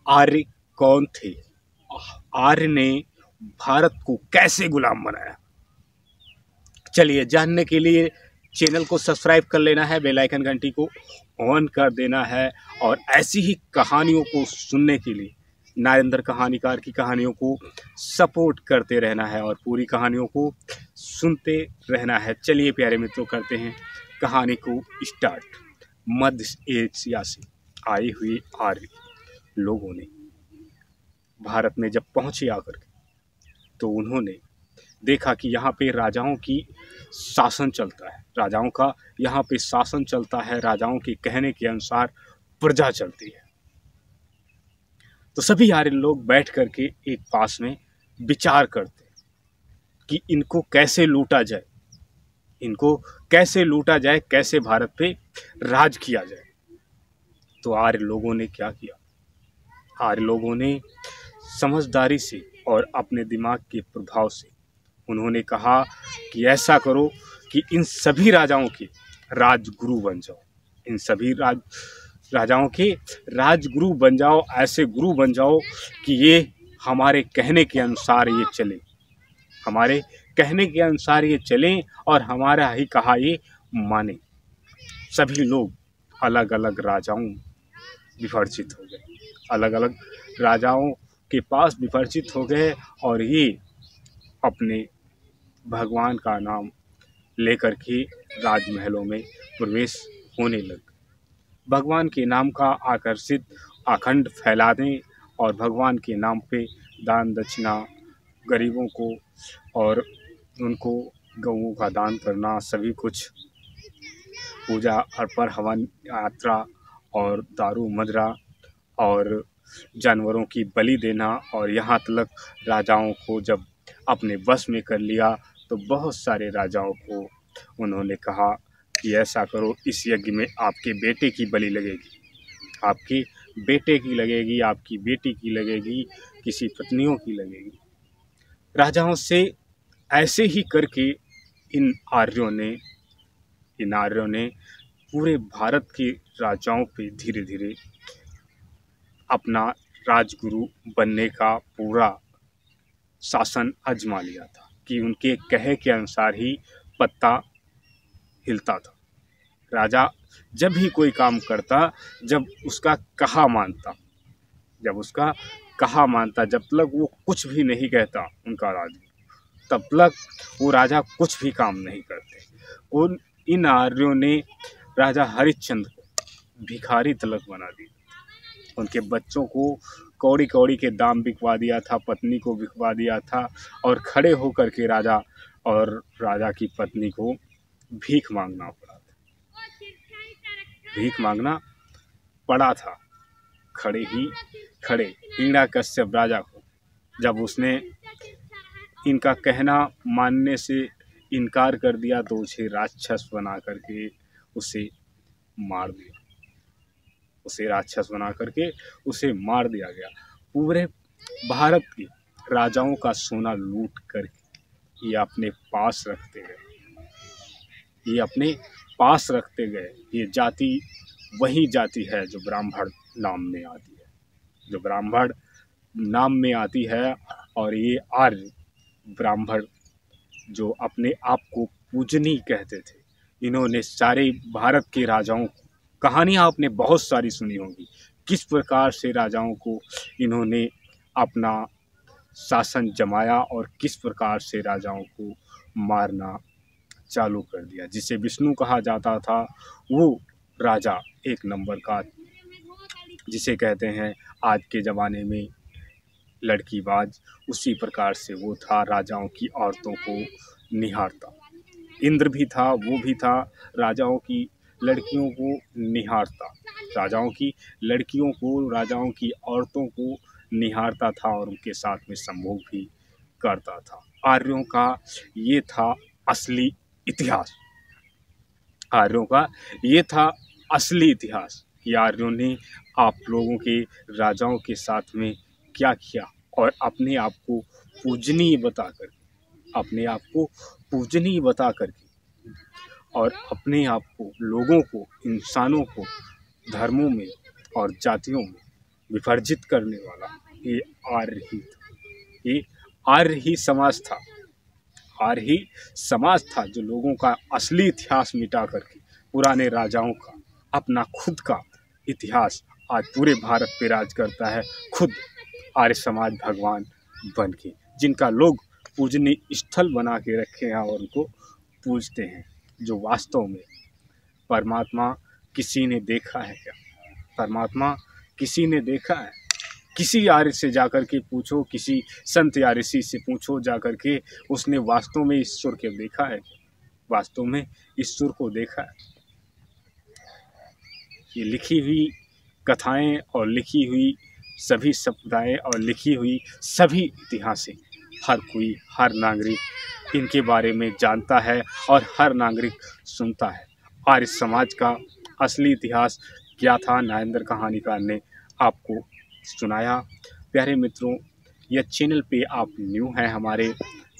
आर्य कौन थे? आर्य ने भारत को कैसे गुलाम बनाया? चलिए जानने के लिए चैनल को सब्सक्राइब कर लेना है, बेल आइकन घंटी को ऑन कर देना है और ऐसी ही कहानियों को सुनने के लिए नरेंद्र कहानीकार की कहानियों को सपोर्ट करते रहना है और पूरी कहानियों को सुनते रहना है। चलिए प्यारे मित्रों, करते हैं कहानी को स्टार्ट। मध्य एशिया से आए हुए आर्य लोगों ने भारत में जब पहुंचे आकर तो उन्होंने देखा कि यहाँ पे राजाओं की शासन चलता है, राजाओं का यहाँ पे शासन चलता है, राजाओं के कहने के अनुसार प्रजा चलती है। तो सभी आर्य लोग बैठ करके एक पास में विचार करते कि इनको कैसे लूटा जाए, इनको कैसे लूटा जाए, कैसे भारत पे राज किया जाए। तो आर्य लोगों ने क्या किया? आर्य लोगों ने समझदारी से और अपने दिमाग के प्रभाव से उन्होंने कहा कि ऐसा करो कि इन सभी राजाओं के राजगुरु बन जाओ, इन सभी राजाओं के राजगुरु बन जाओ, ऐसे गुरु बन जाओ कि ये हमारे कहने के अनुसार ये चले, हमारे कहने के अनुसार ये चलें और हमारा ही कहा ये माने। सभी लोग अलग अलग राजाओं विवर्जित हो गए, अलग अलग राजाओं के पास विवर्जित हो गए और ये अपने भगवान का नाम लेकर के राजमहलों में प्रवेश होने लग। भगवान के नाम का आकर्षित अखंड फैला दें और भगवान के नाम पे दान दक्षिणा गरीबों को और उनको गऊओं का दान करना, सभी कुछ पूजा अर्पण हवन यात्रा और दारू मदरा और जानवरों की बलि देना। और यहाँ तक राजाओं को जब अपने वश में कर लिया तो बहुत सारे राजाओं को उन्होंने कहा कि ऐसा करो, इस यज्ञ में आपके बेटे की बलि लगेगी, आपके बेटे की लगेगी, आपकी बेटी की लगेगी, किसी पत्नियों की लगेगी। राजाओं से ऐसे ही करके इन आर्यों ने पूरे भारत के राजाओं पे धीरे धीरे अपना राजगुरु बनने का पूरा शासन आजमा लिया था कि उनके कहे के अनुसार ही पत्ता हिलता था। राजा जब भी कोई काम करता, जब उसका कहा मानता, जब तक वो कुछ भी नहीं कहता उनका राजा, तब तक वो राजा कुछ भी काम नहीं करते। इन आर्यों ने राजा हरिश्चंद्र को भिखारी तलक बना दिया, उनके बच्चों को कौड़ी कौड़ी के दाम बिकवा दिया था, पत्नी को बिकवा दिया था और खड़े होकर के राजा की पत्नी को भीख मांगना पड़ा था। खड़े हिरण्यकश्यप राजा को जब उसने इनका कहना मानने से इनकार कर दिया तो उसे राक्षस बना करके उसे मार दिया गया। पूरे भारत के राजाओं का सोना लूट करके ये अपने पास रखते गए। ये जाति वही जाति है जो ब्राह्मण नाम में आती है और ये आर्य ब्राह्मण जो अपने आप को पूजनीय कहते थे, इन्होंने सारे भारत के राजाओं को, कहानियाँ आपने बहुत सारी सुनी होंगी, किस प्रकार से राजाओं को इन्होंने अपना शासन जमाया और किस प्रकार से राजाओं को मारना चालू कर दिया। जिसे विष्णु कहा जाता था वो राजा एक नंबर का, जिसे कहते हैं आज के ज़माने में लड़कीबाज, उसी प्रकार से वो था, राजाओं की औरतों को निहारता। इंद्र भी था, वो भी था, राजाओं की लड़कियों को निहारता, राजाओं की औरतों को निहारता था और उनके साथ में संभोग भी करता था। आर्यों का ये था असली इतिहास कि आर्यों ने आप लोगों के राजाओं के साथ में क्या किया और अपने आप को पूजनीय बता करके और अपने आप को, लोगों को, इंसानों को धर्मों में और जातियों में विवर्जित करने वाला ये आर्य ही था। ये आर्य ही समाज था। आर्य ही समाज था जो लोगों का असली इतिहास मिटा करके पुराने राजाओं का अपना खुद का इतिहास आज पूरे भारत पे राज करता है। खुद आर्य समाज भगवान बन के, जिनका लोग पूजनीय स्थल बना के रखे हैं और उनको पूजते हैं। जो वास्तव में परमात्मा किसी ने देखा है क्या? परमात्मा किसी ने देखा है? किसी आर्य से जाकर के पूछो, किसी संत या ऋषि से पूछो जाकर के, उसने वास्तव में ईश्वर को देखा है? वास्तव में ईश्वर को देखा है? ये लिखी हुई कथाएं और लिखी हुई सभी संप्रदाय और लिखी हुई सभी इतिहासें हर कोई, हर नागरिक इनके बारे में जानता है और हर नागरिक सुनता है। आर्य समाज का असली इतिहास क्या था, नरेंद्र कहानीकार ने आपको सुनाया। प्यारे मित्रों, यह चैनल पे आप न्यू हैं हमारे,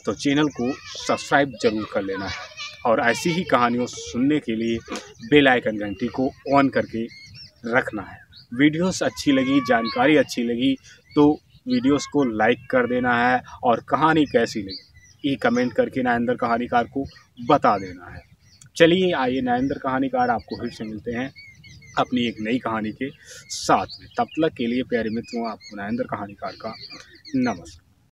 तो चैनल को सब्सक्राइब जरूर कर लेना है और ऐसी ही कहानियों सुनने के लिए बेल आइकन घंटी को ऑन करके रखना है। वीडियोस अच्छी लगी, जानकारी अच्छी लगी तो वीडियोस को लाइक कर देना है और कहानी कैसी लगी ये कमेंट करके नरेंद्र कहानीकार को बता देना है। चलिए आइए नरेंद्र कहानीकार आपको फिर से मिलते हैं अपनी एक नई कहानी के साथ में। तब तक के लिए प्यारे मित्रों, आपको नरेंद्र कहानीकार का नमस्कार।